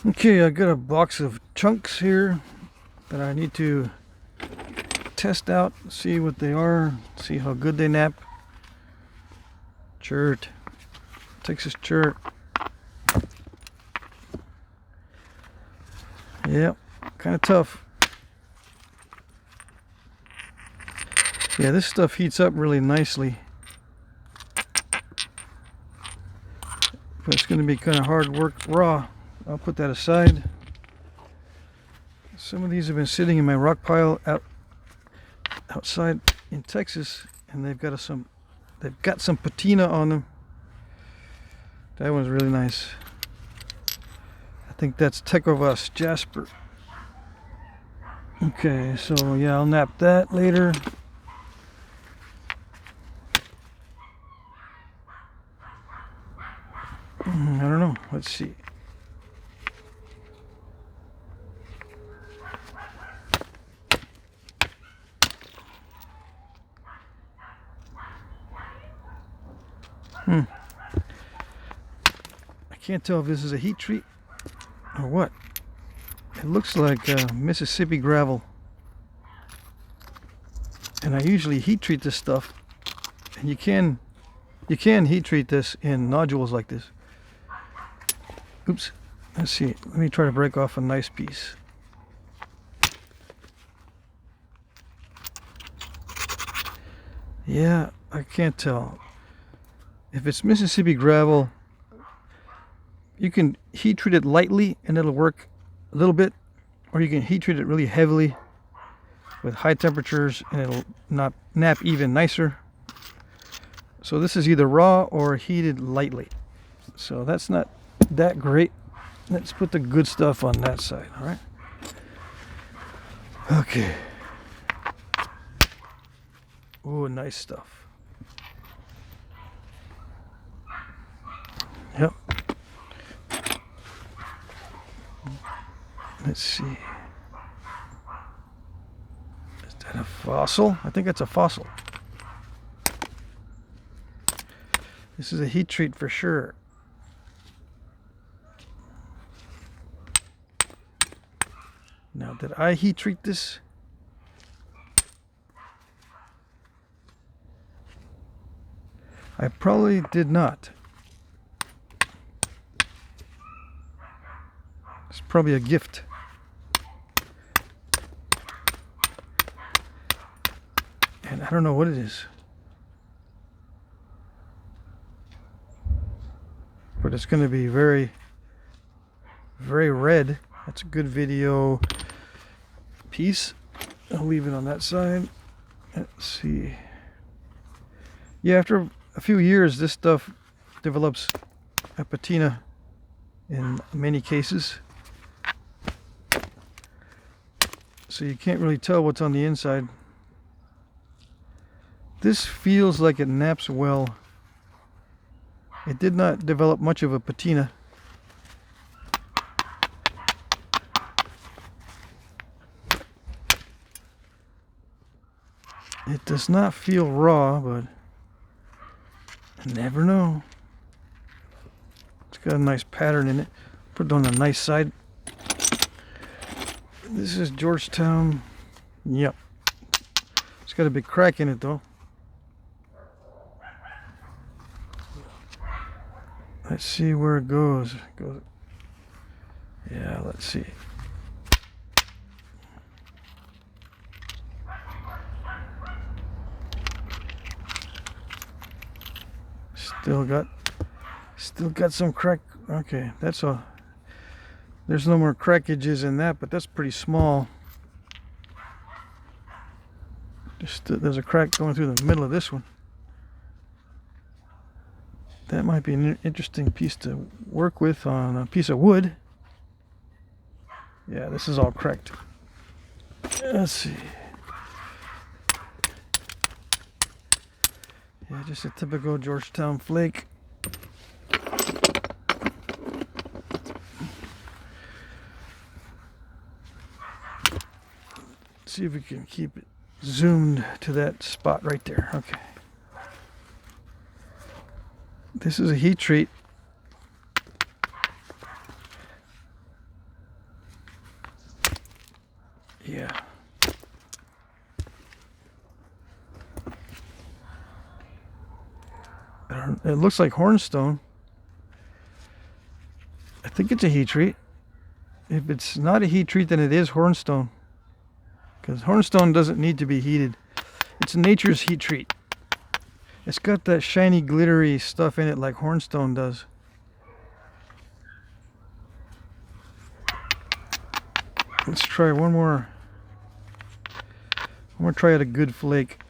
Okay, I got a box of chunks here that I need to test out, see what they are, see how good they nap. Chert, Texas Chert. Yep, kind of tough. Yeah, this stuff heats up really nicely, but it's going to be kind of hard work raw. I'll put that aside. Some of these have been sitting in my rock pile outside in Texas, and they've got some patina on them. That one's really nice. I think that's Tecovas Jasper. Okay, so yeah, I'll nap that later. I don't know. Let's see. I can't tell if this is a heat treat or what. It looks like Mississippi gravel. And I usually heat treat this stuff. And you can heat treat this in nodules like this. Oops. Let's see. Let me try to break off a nice piece. Yeah, I can't tell. If it's Mississippi gravel, you can heat treat it lightly and it'll work a little bit, or you can heat treat it really heavily with high temperatures and it'll not nap even nicer. So this is either raw or heated lightly. So that's not that great. Let's put the good stuff on that side, all right? Okay. Oh, nice stuff. Yep. Let's see. Is that a fossil? I think that's a fossil. This is a heat treat for sure. Now, did I heat treat this? I probably did not. It's probably a gift. And I don't know what it is. But it's going to be very, very red. That's a good video piece. I'll leave it on that side. Let's see. Yeah, after a few years, this stuff develops a patina in many cases. So you can't really tell what's on the inside. This feels like it naps well. It did not develop much of a patina. It does not feel raw, but I never know. It's got a nice pattern in it. Put it on the nice side. This is Georgetown. Yep. It's got a big crack in it though. Let's see where it goes. Yeah, let's see. Still got some crack. Okay, there's no more crackages in that, but that's pretty small. There's a crack going through the middle of this one. That might be an interesting piece to work with on a piece of wood. Yeah, this is all cracked. Let's see. Yeah, just a typical Georgetown flake. See if we can keep it zoomed to that spot right there. Okay. This is a heat treat. Yeah. It looks like hornstone. I think it's a heat treat. If it's not a heat treat, then it is hornstone. Because hornstone doesn't need to be heated. It's nature's heat treat. It's got that shiny, glittery stuff in it like hornstone does. Let's try one more. I'm going to try at a good flake.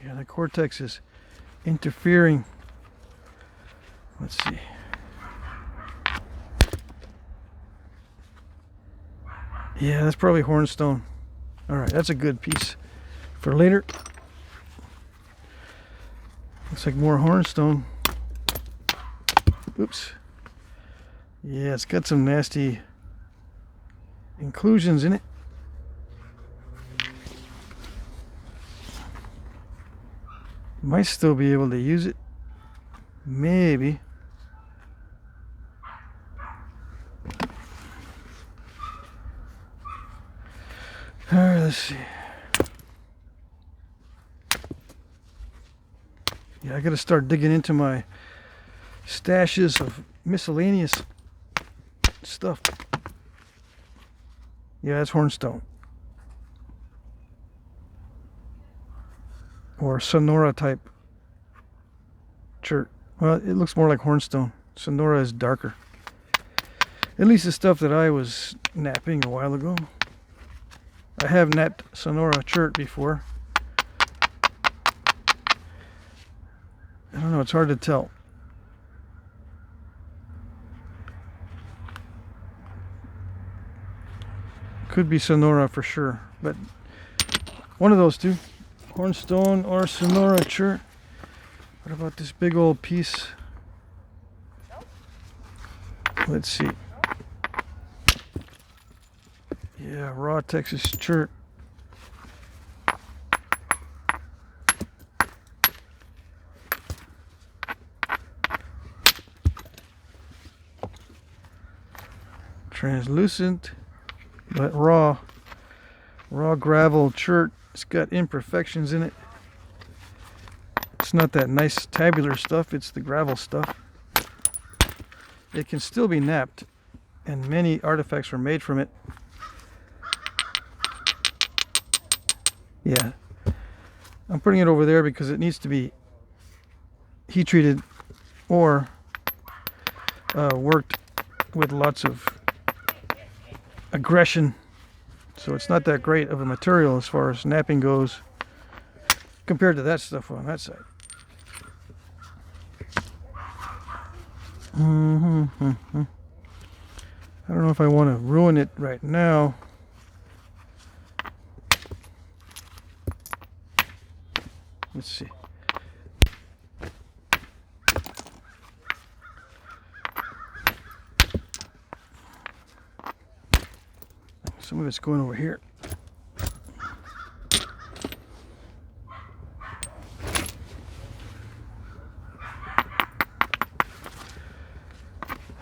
Yeah, the cortex is interfering. Let's see. Yeah, that's probably hornstone. All right, that's a good piece for later. Looks like more hornstone. Oops. Yeah, it's got some nasty inclusions in it. Might still be able to use it. Maybe. All right, let's see. Yeah, I gotta start digging into my stashes of miscellaneous stuff. Yeah, that's hornstone. Or Sonora type chert. Well, it looks more like hornstone. Sonora is darker. At least the stuff that I was napping a while ago. I have napped Sonora chert before. I don't know, it's hard to tell. Could be Sonora for sure, but one of those two. Hornstone or Sonora chert. What about this big old piece? Let's see. Yeah, raw Texas chert. Translucent, but raw. Raw gravel chert. It's got imperfections in it. It's not that nice tabular stuff, it's the gravel stuff. It can still be napped, and many artifacts were made from it. Yeah, I'm putting it over there because it needs to be heat treated or worked with lots of aggression. So it's not that great of a material as far as napping goes compared to that stuff on that side. I don't know if I want to ruin it right now. Let's see. Some of it's going over here.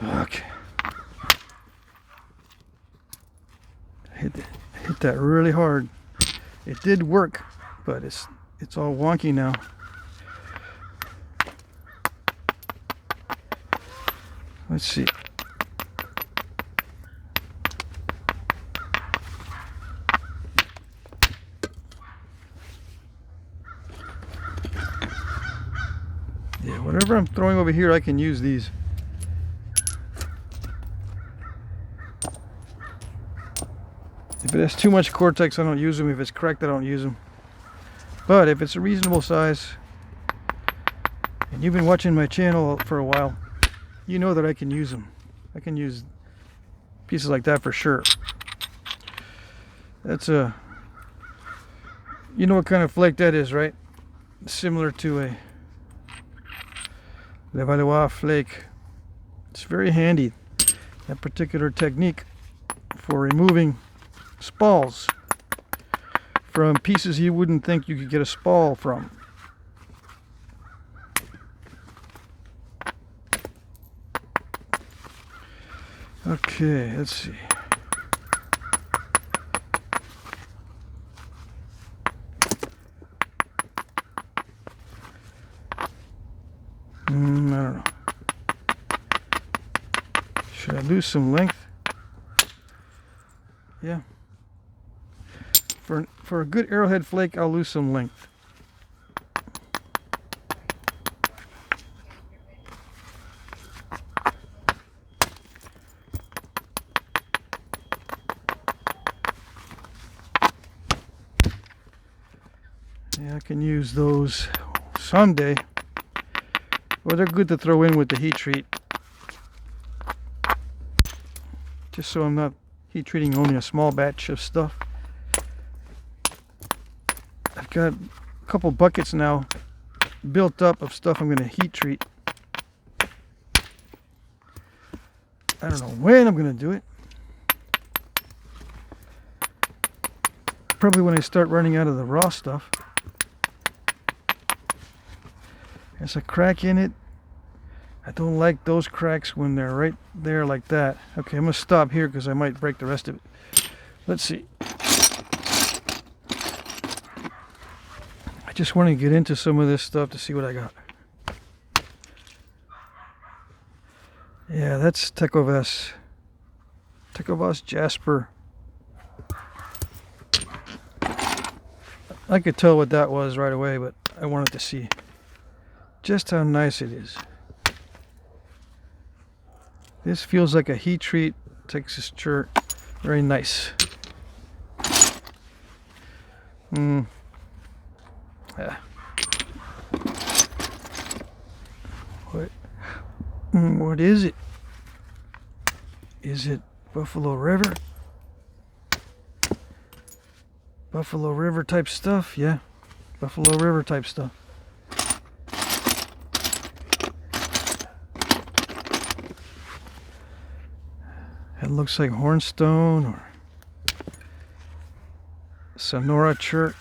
Okay. Hit that really hard. It did work, but it's all wonky now. Let's see. Yeah, whatever I'm throwing over here, I can use these. If it has too much cortex, I don't use them. If it's cracked, I don't use them. But if it's a reasonable size, and you've been watching my channel for a while, you know that I can use them. I can use pieces like that for sure. That's a, you know what kind of flake that is, right? Similar to a Levallois flake. It's very handy, that particular technique for removing spalls from pieces you wouldn't think you could get a spall from. Okay, let's see. I don't know. Should I lose some length? Yeah. For a good arrowhead flake, I'll lose some length. Yeah, I can use those someday. Well, they're good to throw in with the heat treat. Just so I'm not heat treating only a small batch of stuff. I've got a couple buckets now built up of stuff I'm going to heat treat. I don't know when I'm going to do it. Probably when I start running out of the raw stuff. There's a crack in it. I don't like those cracks when they're right there like that. Okay, I'm going to stop here because I might break the rest of it. Let's see. I just want to get into some of this stuff to see what I got. Yeah, that's Tecovas. Tecovas Jasper. I could tell what that was right away, but I wanted to see just how nice it is. This feels like a heat treat Texas Chert. Very nice. Yeah. What is it? Is it Buffalo River? Buffalo River type stuff? Yeah. Buffalo River type stuff. It looks like hornstone or Sonora Chert.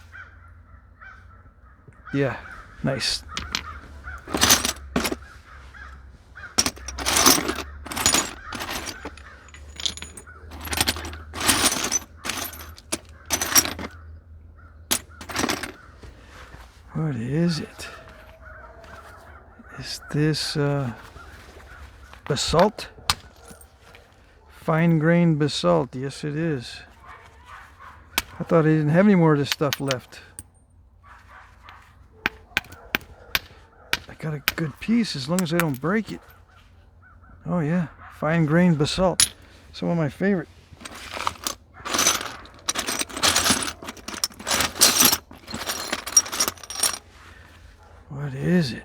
Yeah, nice. What is it? Is this basalt? Fine grained basalt. Yes, it is. I thought I didn't have any more of this stuff left. I got a good piece as long as I don't break it. Oh yeah, fine grained basalt. Some of my favorite. What is it?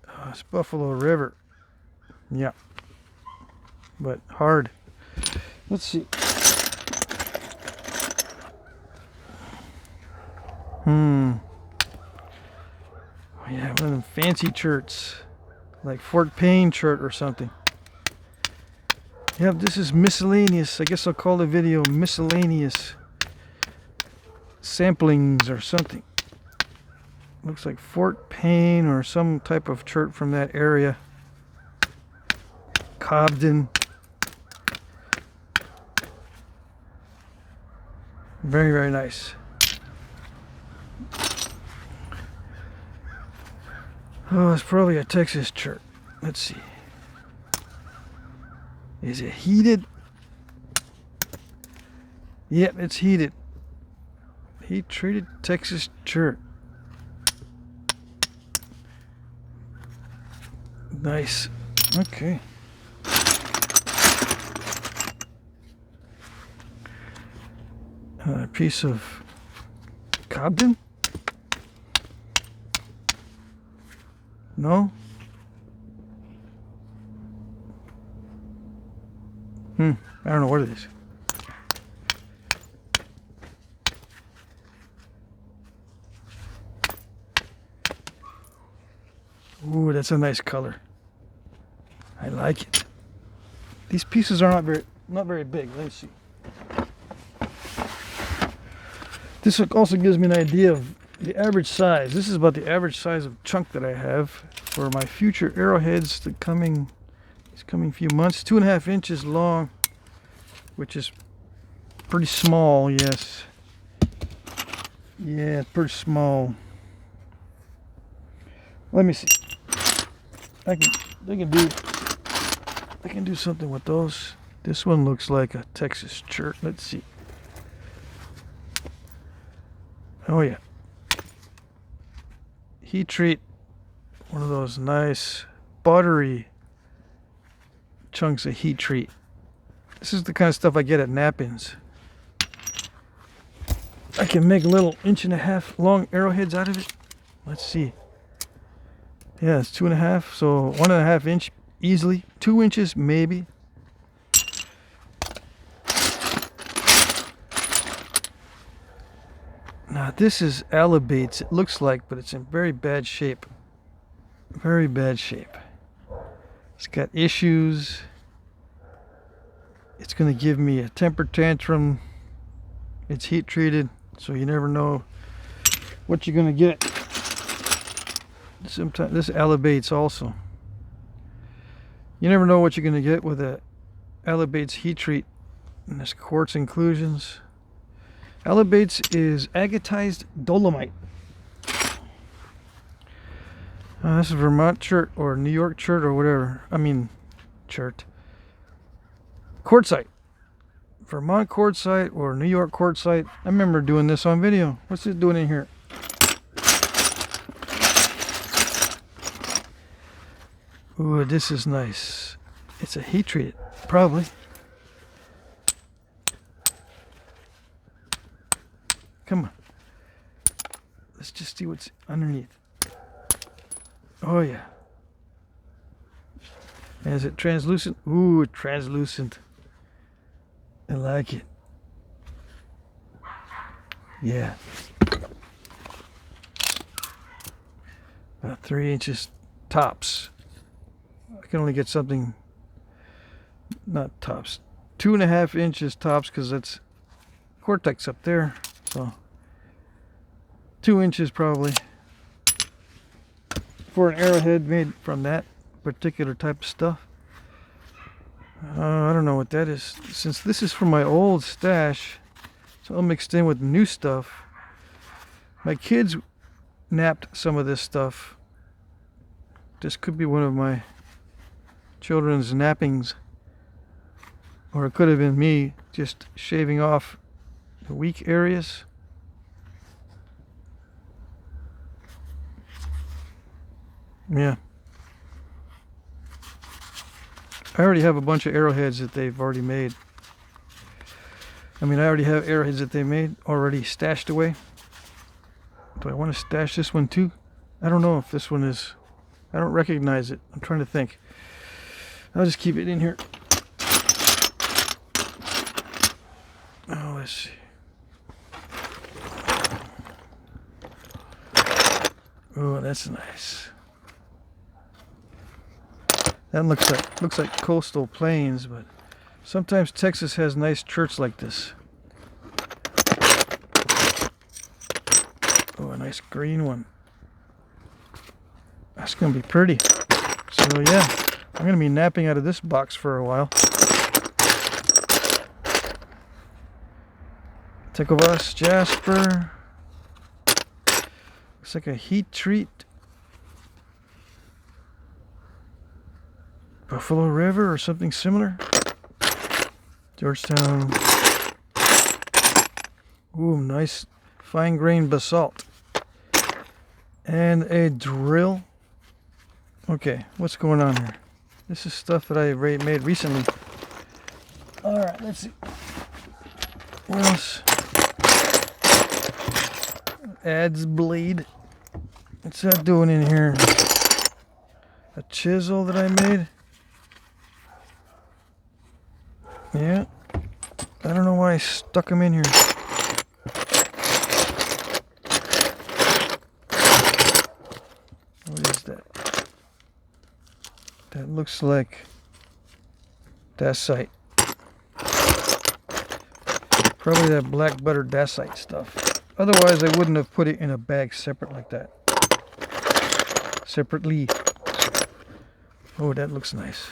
Oh, it's Buffalo River. Yeah. But hard. Let's see. Oh yeah, one of them fancy Cherts. Like Fort Payne Chert or something. Yep, this is miscellaneous. I guess I'll call the video miscellaneous samplings or something. Looks like Fort Payne or some type of Chert from that area. Cobden. Very, very nice. Oh, it's probably a Texas Chert. Let's see. Is it heated? Yep, it's heated. Heat treated Texas Chert. Nice. Okay. A piece of Cobden? No? I don't know what it is. Ooh, that's a nice color. I like it. These pieces are not very big. Let's see. This also gives me an idea of the average size. This is about the average size of chunk that I have for my future arrowheads. These coming few months. 2.5 inches long, which is pretty small. Yes. Yeah, it's pretty small. Let me see. I can do something with those. This one looks like a Texas Chert. Let's see. Oh yeah. Heat treat one of those nice buttery chunks of heat treat. This is the kind of stuff I get at Knappings. I can make little 1.5 inch long arrowheads out of it. Let's see. Yeah, it's 2.5, so 1.5 inch easily. 2 inches maybe. Now this is Alibates, it looks like, but it's in very bad shape. Very bad shape. It's got issues. It's going to give me a temper tantrum. It's heat treated, so you never know what you're going to get. Sometimes this Alibates also. You never know what you're going to get with a Alibates heat treat. And there's quartz inclusions. Alibates is agatized dolomite. This is Vermont Chert or New York Chert or whatever. I mean, Chert. Quartzite. Vermont quartzite or New York quartzite. I remember doing this on video. What's it doing in here? Ooh, this is nice. It's a heat treated, probably. Come on. Let's just see what's underneath. Oh yeah. Is it translucent? Ooh, translucent. I like it. Yeah. About 3 inches tops. I can only get something, not tops, 2.5 inches tops, because that's Cortex up there. So 2 inches probably for an arrowhead made from that particular type of stuff. I don't know what that is. Since this is from my old stash, it's all mixed in with new stuff. My kids napped some of this stuff. This could be one of my children's nappings, or it could have been me just shaving off the weak areas. Yeah. I already have a bunch of arrowheads that they've already made. I mean, I already have arrowheads that they made already stashed away. Do I want to stash this one too? I don't know if this one is... I don't recognize it. I'm trying to think. I'll just keep it in here. Oh, let's see. Oh, that's nice. That looks like coastal plains, but sometimes Texas has nice cherts like this. Oh, a nice green one. That's gonna be pretty. So yeah, I'm gonna be napping out of this box for a while. Tecovas Jasper. Looks like a heat treat. Buffalo River or something similar. Georgetown. Ooh, nice fine grained basalt. And a drill. Okay, what's going on here? This is stuff that I made recently. Alright, let's see. What else? Adze blade. What's that doing in here? A chisel that I made? Yeah. I don't know why I stuck them in here. What is that? That looks like dacite. Probably that black butter dacite stuff. Otherwise, I wouldn't have put it in a bag separate like that. Separately. Oh, that looks nice.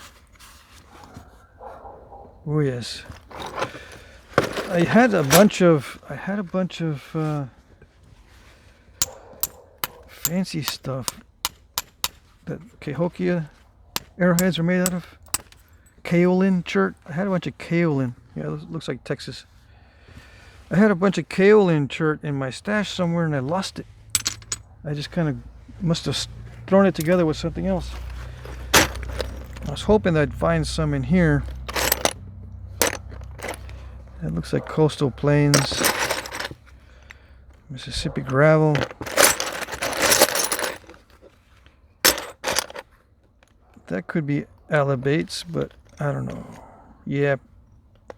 Oh yes. I had a bunch of fancy stuff that Cahokia arrowheads are made out of. Kaolin Chert. I had a bunch of kaolin. Yeah, it looks like Texas. I had a bunch of kaolin Chert in my stash somewhere and I lost it. I just kind of must have thrown it together with something else. I was hoping that I'd find some in here. It looks like coastal plains, Mississippi gravel. That could be alabates, but I don't know. Yeah,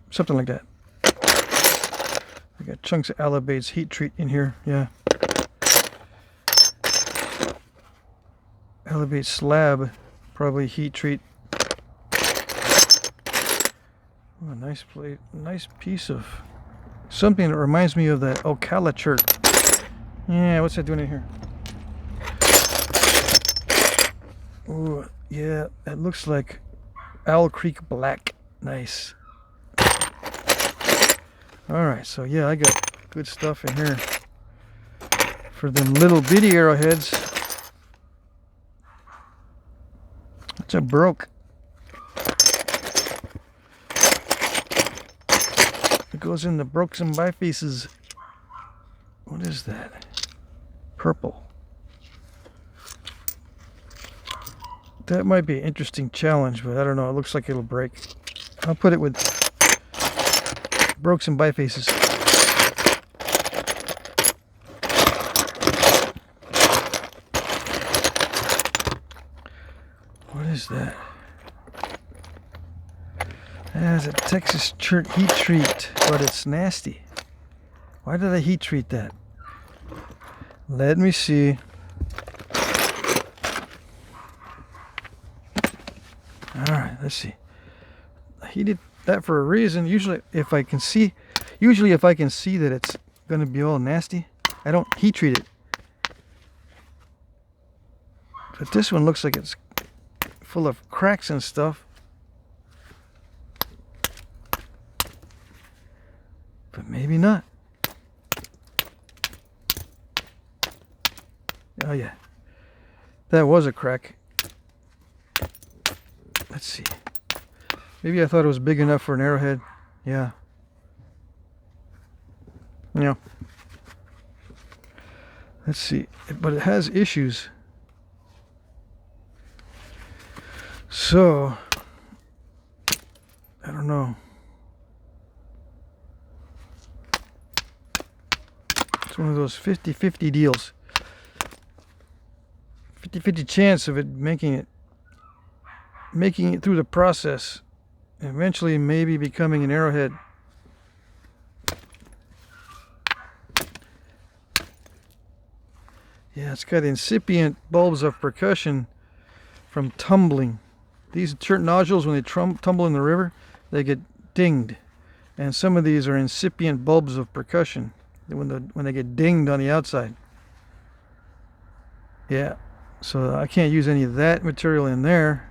something like that. I got chunks of alabates heat treat in here. Yeah. Alabate slab, probably heat treat. Oh, a nice plate, nice piece of something that reminds me of that Ocala Chert. Yeah, what's that doing in here? Oh, yeah, that looks like Owl Creek Black. Nice. Alright, so yeah, I got good stuff in here for them little bitty arrowheads. It's a broke. It goes in the brokes and bifaces. What is that? Purple. That might be an interesting challenge, but I don't know. It looks like it'll break. I'll put it with brokes and bifaces. What is that? That's a Texas Chert heat treat, but it's nasty. Why did I heat treat that? Let me see. Alright, let's see. I heated that for a reason. Usually if I can see that it's gonna be all nasty, I don't heat treat it. But this one looks like it's full of cracks and stuff. But maybe not. Oh yeah, that was a crack. Let's see. Maybe I thought it was big enough for an arrowhead. Yeah. Yeah. Let's see. But it has issues. So, I don't know. It's one of those 50-50 deals. 50-50 chance of it making it through the process, eventually maybe becoming an arrowhead. Yeah, it's got incipient bulbs of percussion from tumbling. These Chert nodules, when they tumble in the river, they get dinged, and some of these are incipient bulbs of percussion when they get dinged on the outside. Yeah, so I can't use any of that material in there.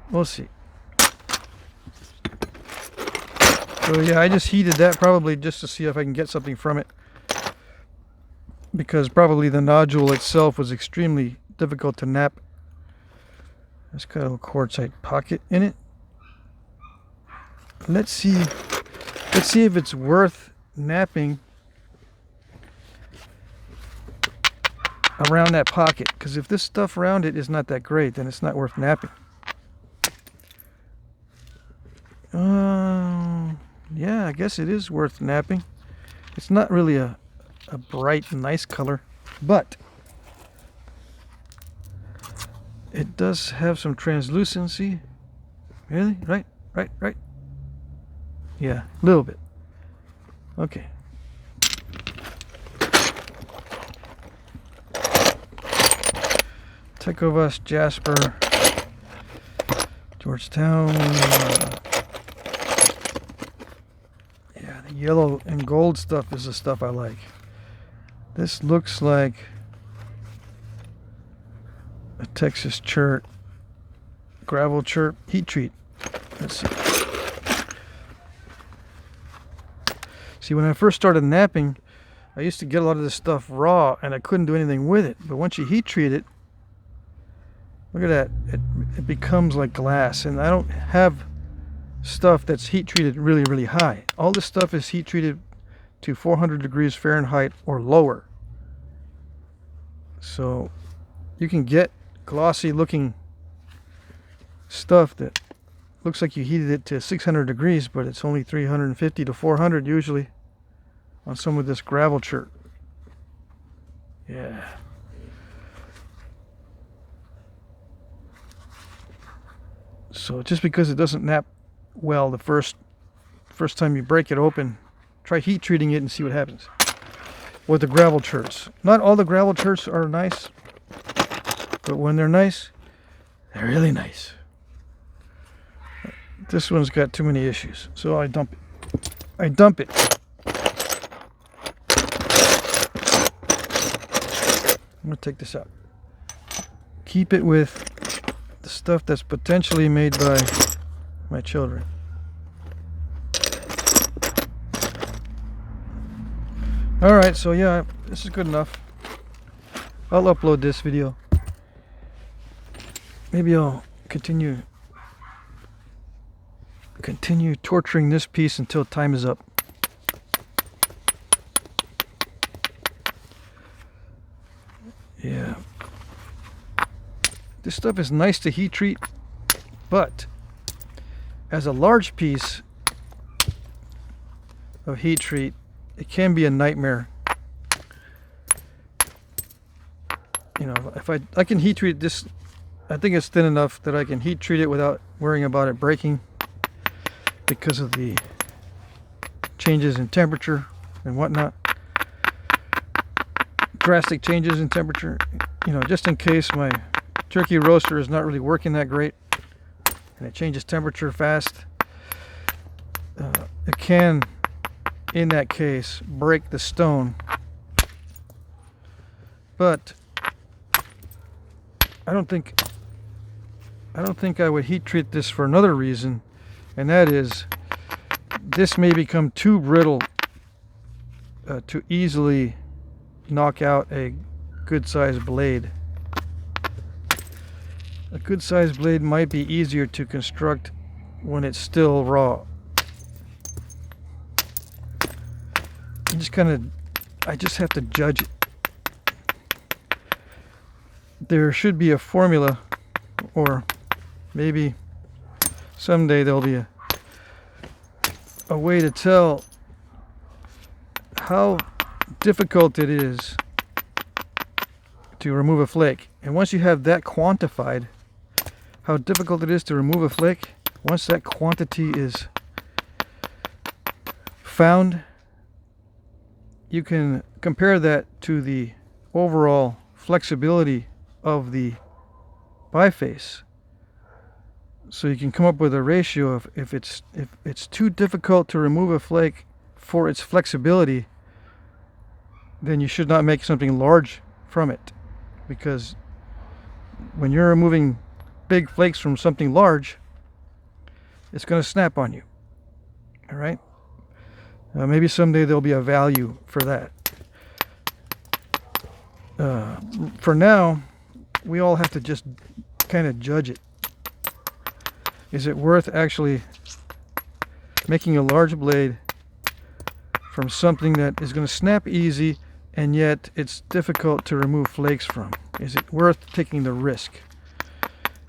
We'll see. So yeah, I just heated that probably just to see if I can get something from it, because probably the nodule itself was extremely difficult to knap. It's got a little quartzite pocket in it. Let's see if it's worth knapping around that pocket, because if this stuff around it is not that great, then it's not worth knapping. Yeah, I guess it is worth knapping. It's not really a bright, nice color, but it does have some translucency. Really? Right. Yeah, a little bit. Okay. Tecovas, Jasper, Georgetown. Yeah, the yellow and gold stuff is the stuff I like. This looks like a Texas Chert. gravel chert heat treat. Let's see. See, when I first started knapping, I used to get a lot of this stuff raw and I couldn't do anything with it. But once you heat treat it, look at that, it becomes like glass. And I don't have stuff that's heat treated really, really high. All this stuff is heat treated to 400 degrees Fahrenheit or lower. So you can get glossy looking stuff that looks like you heated it to 600 degrees, but it's only 350 to 400 usually on some of this gravel chert. Yeah. So just because it doesn't knap well the first time you break it open, try heat treating it and see what happens with the gravel cherts. Not all the gravel cherts are nice, but when they're nice, they're really nice. This one's got too many issues, so I dump it. I dump it. I'm gonna take this out. Keep it with the stuff that's potentially made by my children. Alright, so yeah, this is good enough. I'll upload this video. Maybe I'll continue torturing this piece until time is up. Yeah. This stuff is nice to heat treat, but as a large piece of heat treat, it can be a nightmare. You know, if I can heat treat this, I think it's thin enough that I can heat treat it without worrying about it breaking because of the changes in temperature and whatnot. Drastic changes in temperature, you know, just in case my turkey roaster is not really working that great and it changes temperature fast, it can, in that case, break the stone. But I don't think I would heat treat this for another reason, and that is this may become too brittle to easily knock out a good sized blade. A good sized blade might be easier to construct when it's still raw. I just have to judge it. There should be a formula, or maybe someday there'll be a way to tell how difficult it is to remove a flake. And once you have that quantified, how difficult it is to remove a flake, once that quantity is found, you can compare that to the overall flexibility of the biface. So you can come up with a ratio of if it's too difficult to remove a flake for its flexibility, then you should not make something large from it, because when you're removing big flakes from something large, it's going to snap on you. All right? Maybe someday there'll be a value for that. For now, we all have to just kind of judge it. Is it worth actually making a large blade from something that is going to snap easy and yet it's difficult to remove flakes from? Is it worth taking the risk?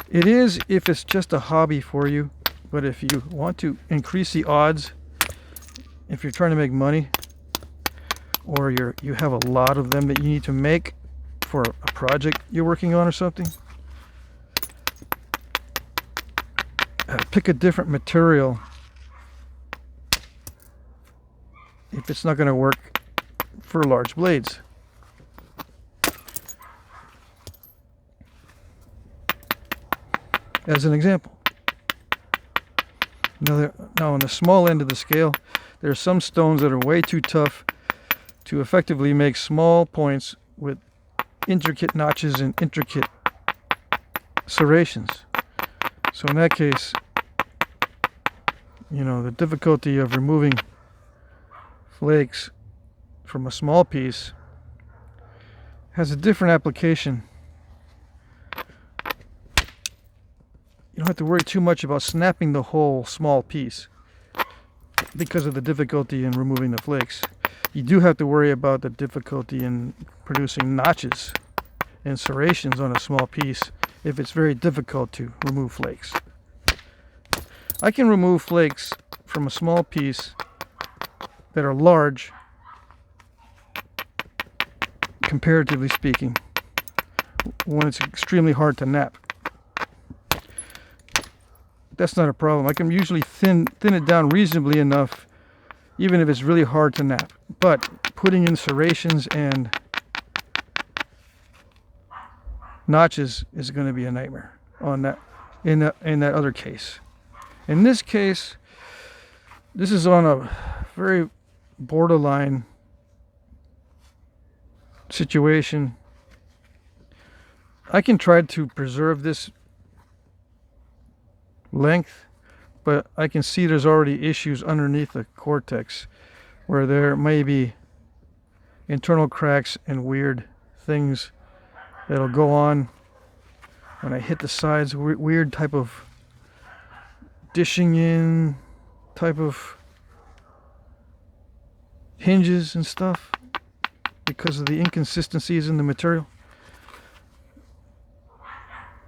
It is if it's just a hobby for you, but if you want to increase the odds, if you're trying to make money, or you have a lot of them that you need to make for a project you're working on or something, pick a different material if it's not going to work for large blades. As an example. Now on the small end of the scale, there are some stones that are way too tough to effectively make small points with intricate notches and intricate serrations. So in that case, you know, the difficulty of removing flakes from a small piece has a different application. You don't have to worry too much about snapping the whole small piece because of the difficulty in removing the flakes. You do have to worry about the difficulty in producing notches and serrations on a small piece if it's very difficult to remove flakes. I can remove flakes from a small piece that are large, comparatively speaking, when it's extremely hard to knap. That's not a problem. I can usually thin it down reasonably enough, even if it's really hard to knap. But putting in serrations and notches is going to be a nightmare on that in that other case. In this case, this is on a very borderline situation. I can try to preserve this length, but I can see there's already issues underneath the cortex where there may be internal cracks and weird things that'll go on when I hit the sides. Weird type of dishing in type of hinges and stuff because of the inconsistencies in the material.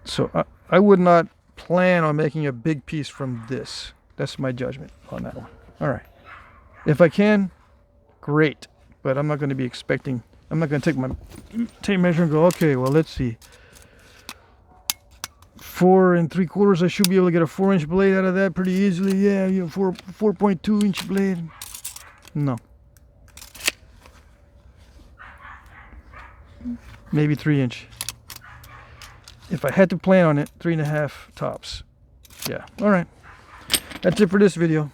So I would not plan on making a big piece from this. That's my judgment on that one. All right. If I can, great. But I'm not going to be expecting, I'm not going to take my tape measure and go, okay, well, let's see. 4 3/4, I should be able to get a 4-inch blade out of that pretty easily. Yeah, you know, 4.2-inch blade. No. Maybe 3-inch. If I had to plan on it, 3.5 tops. Yeah. All right. That's it for this video.